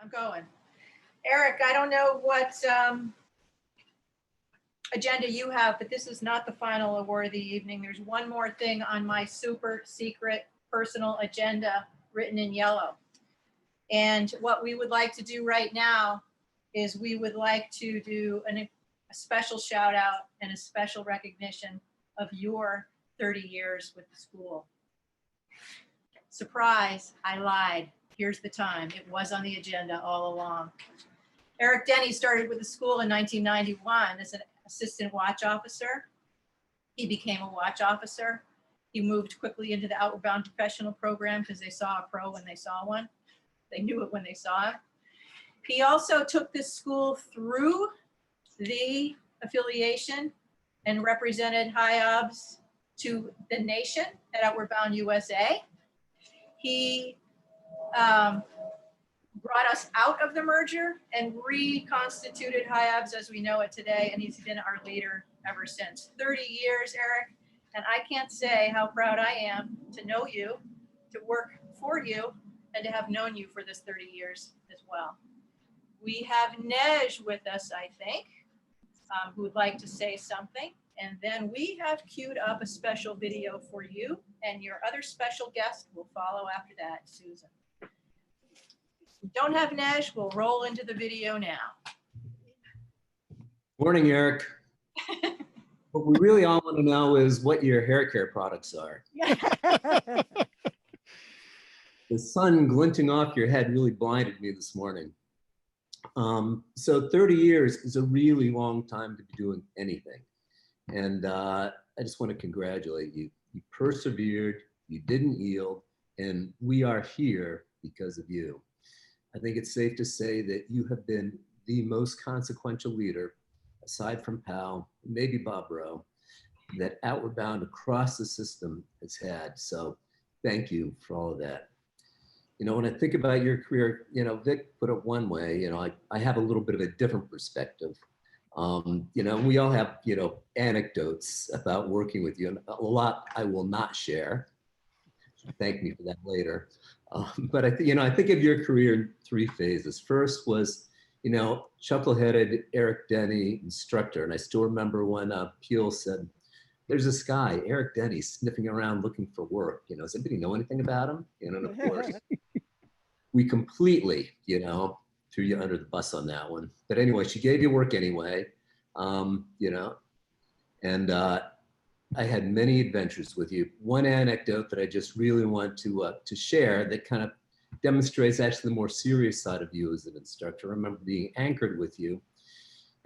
I'm going. Eric, I don't know what agenda you have, but this is not the final award of the evening. There's one more thing on my super secret personal agenda written in yellow. And what we would like to do right now is we would like to do a special shout out and a special recognition of your 30 years with the school. Surprise, I lied. Here's the time. It was on the agenda all along. Eric Denny started with the school in 1991 as an assistant watch officer. He became a watch officer. He moved quickly into the Outward Bound professional program because they saw a pro when they saw one. They knew it when they saw it. He also took this school through the affiliation and represented HIOBS to the nation at Outward Bound USA. He brought us out of the merger and reconstituted HIOBS as we know it today, and he's been our leader ever since. 30 years, Eric, and I can't say how proud I am to know you, to work for you, and to have known you for this 30 years as well. We have Nej with us, I think, who would like to say something. And then we have queued up a special video for you, and your other special guest will follow after that, Susan. If we don't have Nej, we'll roll into the video now. Morning, Eric. What we really all want to know is what your hair care products are. The sun glinting off your head really blinded me this morning. So 30 years is a really long time to be doing anything. And I just want to congratulate you. You persevered, you didn't yield, and we are here because of you. I think it's safe to say that you have been the most consequential leader, aside from Powell, maybe Bob Rowe, that Outward Bound across the system has had. So thank you for all of that. You know, when I think about your career, you know, Vic put it one way, you know, I have a little bit of a different perspective. You know, we all have, you know, anecdotes about working with you, and a lot I will not share. Thank me for that later. But I think of your career in three phases. First was, you know, chuckle-headed Eric Denny instructor. And I still remember when Peel said, there's this guy, Eric Denny, sniffing around looking for work. You know, does anybody know anything about him? You know, and of course, we completely, you know, threw you under the bus on that one. But anyway, she gave you work anyway, you know, and I had many adventures with you. One anecdote that I just really want to share that kind of demonstrates actually the more serious side of you as an instructor. I remember being anchored with you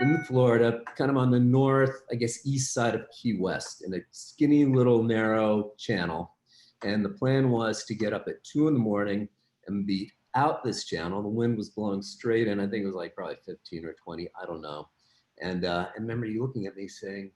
in Florida, kind of on the north, I guess, east side of Key West in a skinny little narrow channel. And the plan was to get up at 2 in the morning and be out this channel. The wind was blowing straight in. I think it was like probably 15 or 20, I don't know. And I remember you looking at me saying,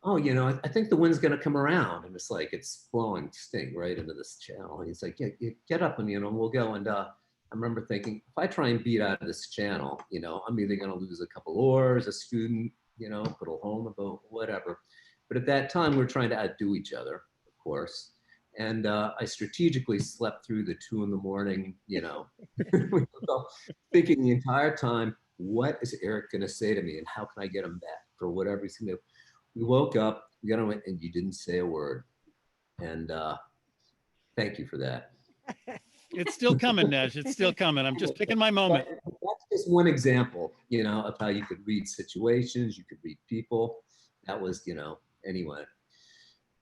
oh, you know, I think the wind's gonna come around. And it's like, it's blowing sting right into this channel. And he's like, yeah, get up and, you know, we'll go. And I remember thinking, if I try and beat out of this channel, you know, I'm either gonna lose a couple oars, a student, you know, put a hole in the boat, whatever. But at that time, we're trying to outdo each other, of course. And I strategically slept through the 2 in the morning, you know, thinking the entire time, what is Eric gonna say to me and how can I get him back for whatever he's gonna do? We woke up, we got on, and you didn't say a word. And thank you for that. It's still coming, Nej. It's still coming. I'm just picking my moment. But that's just one example, you know, of how you could read situations, you could read people. That was, you know, anyway.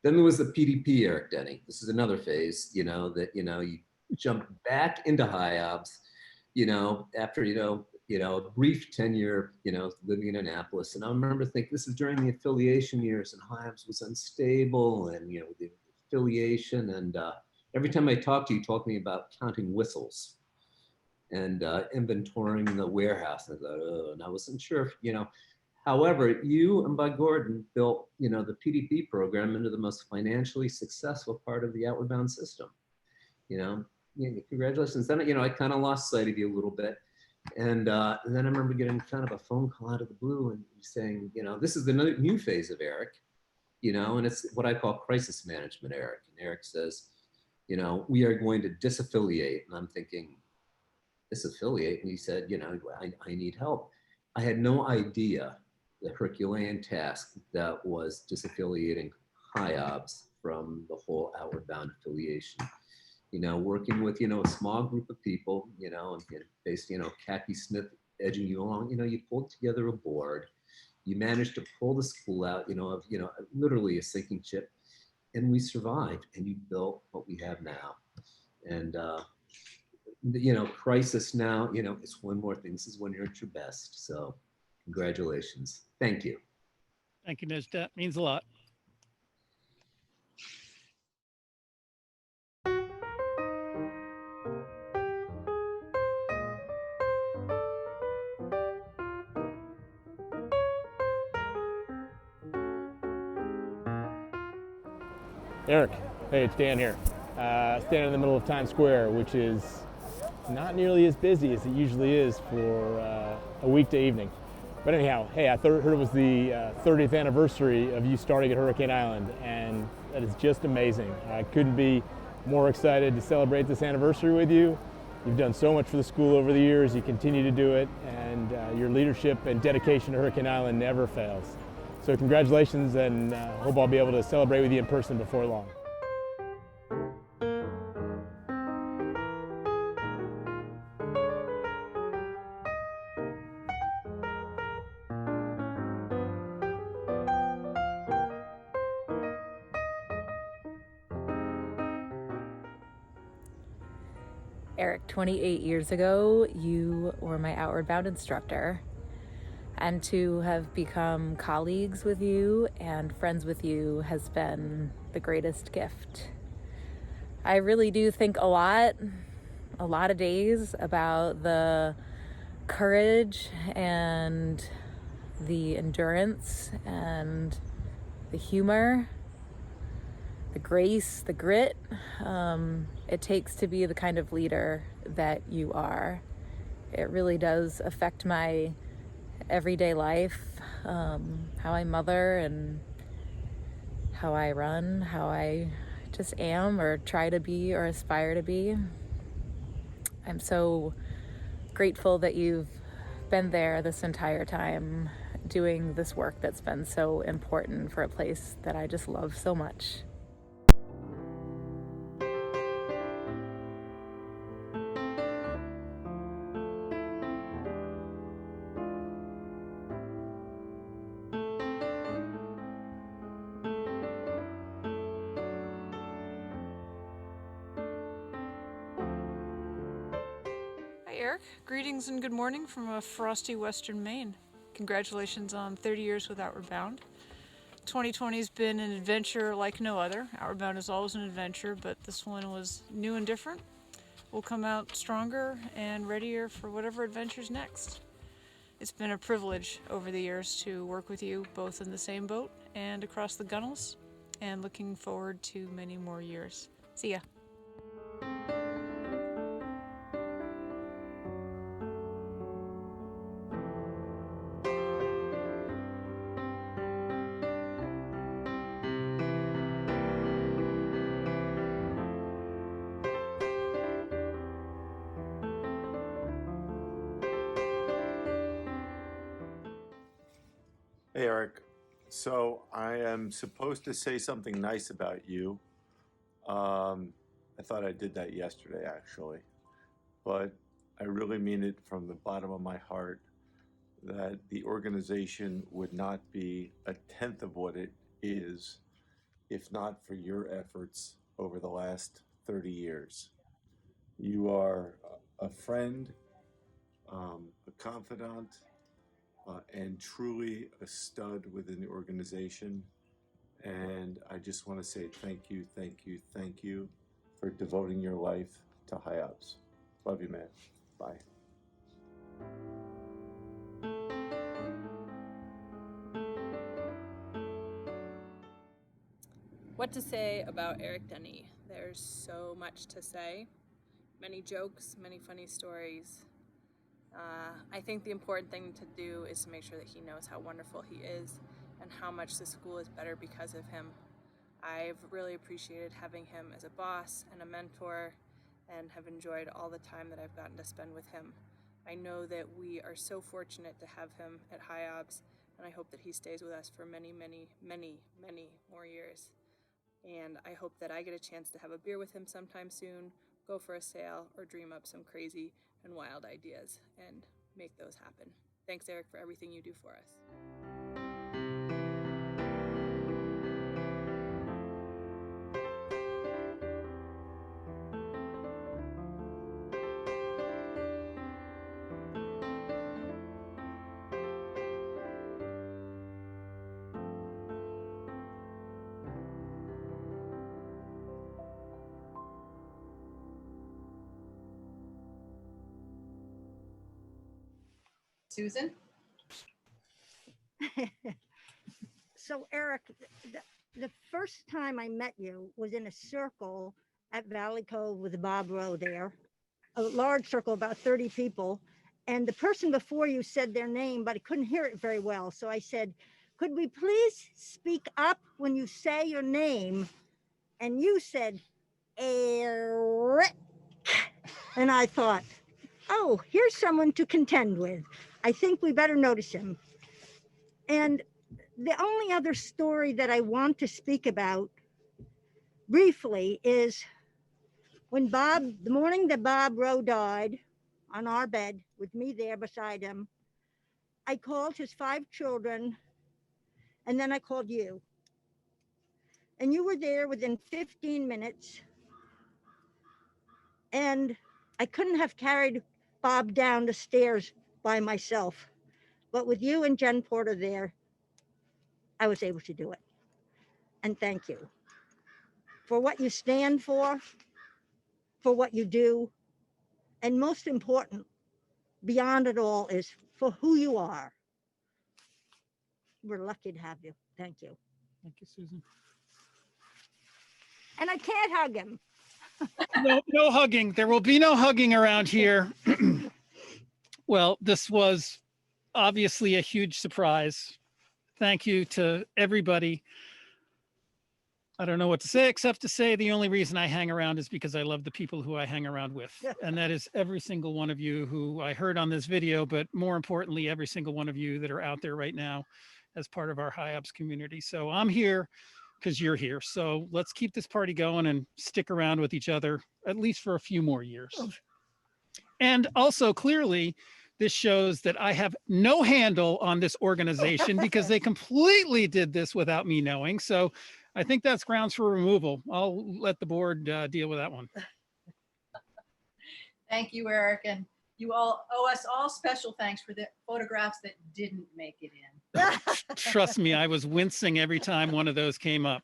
Then there was the PDP, Eric Denny. This is another phase, you know, that, you know, you jump back into HIOBS, you know, after, you know, a brief tenure, you know, living in Annapolis. And I remember thinking, this is during the affiliation years and HIOBS was unstable and, you know, the affiliation. And every time I talked to you, talk to me about counting whistles and inventorying the warehouse. And I thought, oh, and I wasn't sure if, you know, however, you and Bud Gordon built, you know, the PDP program into the most financially successful part of the Outward Bound system. You know, congratulations. Then, you know, I kind of lost sight of you a little bit. And then I remember getting kind of a phone call out of the blue and saying, you know, this is the new phase of Eric, you know, and it's what I call crisis management, Eric. And Eric says, you know, we are going to disaffiliate. And I'm thinking, disaffiliate. And he said, I need help. I had no idea the Herculean task that was disaffiliating HIOBS from the whole outward bound affiliation. Working with, a small group of people, and based, Kathy Smith edging you along, you pulled together a board, you managed to pull the school out, of literally a sinking ship, and we survived, and you built what we have now. And, crisis now, it's one more thing. This is when you're at your best. So congratulations. Thank you. Thank you, Nejdat. Means a lot. Eric, hey, it's Dan here. Standing in the middle of Times Square, which is not nearly as busy as it usually is for a weekday evening. But anyhow, hey, I heard it was the 30th anniversary of you starting at Hurricane Island, and that is just amazing. I couldn't be more excited to celebrate this anniversary with you. You've done so much for the school over the years, you continue to do it, and your leadership and dedication to Hurricane Island never fails. So congratulations, and hope I'll be able to celebrate with you in person before long. Eric, 28 years ago, you were my Outward Bound instructor. And to have become colleagues with you and friends with you has been the greatest gift. I really do think a lot of days about the courage and the endurance and the humor, the grace, the grit it takes to be the kind of leader that you are. It really does affect my everyday life, how I mother and how I run, how I just am or try to be or aspire to be. I'm so grateful that you've been there this entire time doing this work that's been so important for a place that I just love so much. Hi Eric, greetings and good morning from a frosty western Maine. Congratulations on 30 years with Outward Bound. 2020 has been an adventure like no other. Outward Bound is always an adventure, but this one was new and different. We'll come out stronger and readier for whatever adventure's next. It's been a privilege over the years to work with you both in the same boat and across the gunnels, and looking forward to many more years. See ya. Hey, Eric. So I am supposed to say something nice about you. I thought I did that yesterday, actually. But I really mean it from the bottom of my heart that the organization would not be a tenth of what it is if not for your efforts over the last 30 years. You are a friend, a confidant, and truly a stud within the organization. And I just want to say thank you, thank you, thank you for devoting your life to HIOBS. Love you, man. Bye. What to say about Eric Denny? There's so much to say. Many jokes, many funny stories. I think the important thing to do is to make sure that he knows how wonderful he is and how much the school is better because of him. I've really appreciated having him as a boss and a mentor and have enjoyed all the time that I've gotten to spend with him. I know that we are so fortunate to have him at HIOBS, and I hope that he stays with us for many, many, many, many more years. And I hope that I get a chance to have a beer with him sometime soon, go for a sail, or dream up some crazy and wild ideas and make those happen. Thanks, Eric, for everything you do for us. Susan? So Eric, the first time I met you was in a circle at Valley Cove with Bob Rowe there, a large circle, about 30 people. And the person before you said their name, but I couldn't hear it very well. So I said, could we please speak up when you say your name? And you said, Eric. And I thought, oh, here's someone to contend with. I think we better notice him. And the only other story that I want to speak about briefly is when the morning that Bob Rowe died on our bed with me there beside him, I called his 5 children, and then I called you. And you were there within 15 minutes. And I couldn't have carried Bob down the stairs by myself. But with you and Jen Porter there, I was able to do it. And thank you for what you stand for what you do, and most important, beyond it all, is for who you are. We're lucky to have you. Thank you. Thank you, Susan. And I can't hug him. No hugging. There will be no hugging around here. Well, this was obviously a huge surprise. Thank you to everybody. I don't know what to say except to say the only reason I hang around is because I love the people who I hang around with. And that is every single one of you who I heard on this video, but more importantly, every single one of you that are out there right now as part of our HIOBS community. So I'm here because you're here. So let's keep this party going and stick around with each other, at least for a few more years. And also clearly, this shows that I have no handle on this organization because they completely did this without me knowing. So I think that's grounds for removal. I'll let the board deal with that one. Thank you, Eric. And you all owe us all special thanks for the photographs that didn't make it in. Trust me, I was wincing every time one of those came up.